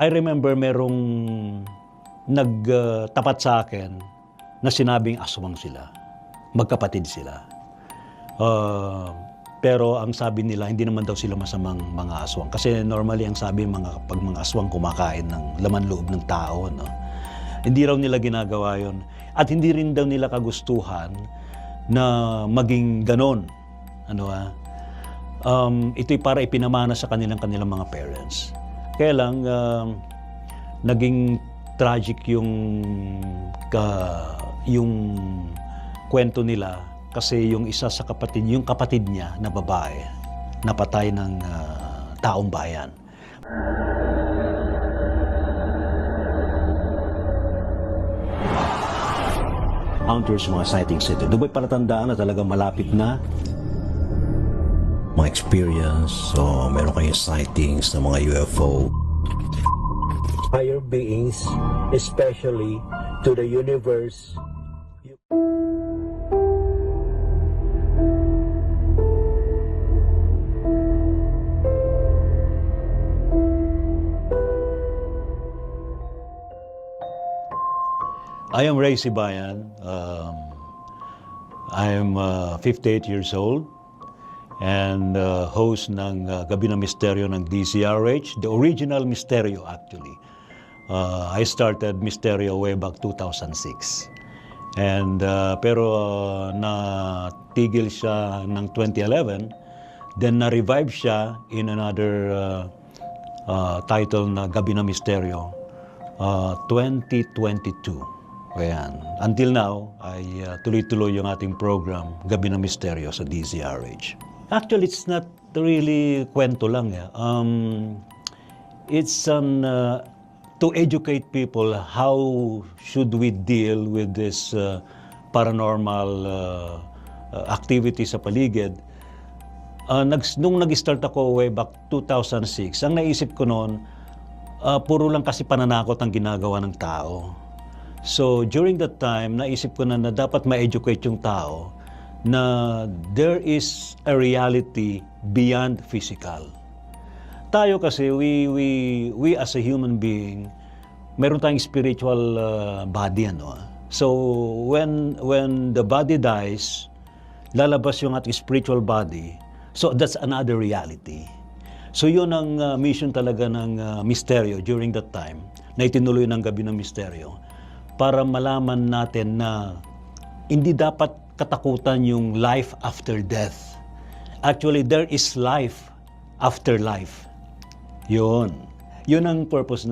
I remember merong tapat sa akin na sinabing aswang sila. Magkapatid sila. Pero ang sabi nila, hindi naman daw sila masamang mga aswang. Kasi normally ang sabi, pag mga aswang kumakain ng laman loob ng tao, no? Hindi raw nila ginagawa yon. At hindi rin daw nila kagustuhan na maging ganon. Ito'y para ipinamana sa kanilang mga parents. Kaya lang, naging tragic yung kwento nila kasi yung isa sa yung kapatid niya na babae, napatay ng taong bayan. Encounters, mga sightings ito. Doon ba'y palatandaan na talagang malapit na mga experience o meron kayong sightings ng mga UFO? Higher beings, especially to the universe. I am Ray Sibayan. I am 58 years old and host ng Gabi ng Misteryo ng DZRH, the original Misteryo actually. I started Misteryo way back 2006. And pero natigil siya ng 2011, then na-revive siya in another title na Gabi ng Misteryo 2022. Ayan. Until now, ay tuloy-tuloy yung ating program, Gabi ng Misteryo sa DZRH. Actually, it's not really kwento lang. It's to educate people how should we deal with this paranormal activity sa paligid. Nung nag-start ako way back 2006, ang naisip ko noon, puro lang kasi pananakot ang ginagawa ng tao. So during that time, naisip ko na dapat ma-educate yung tao na there is a reality beyond physical. Tayo kasi, we as a human being, meron tayong spiritual body, So when the body dies, lalabas yung ating spiritual body. So that's another reality. So yun ang mission talaga ng Misteryo during that time, na itinuloy ng Gabi ng Misteryo, para malaman natin na hindi dapat katakutan yung life after death. Actually, there is life after life. Yun ang purpose na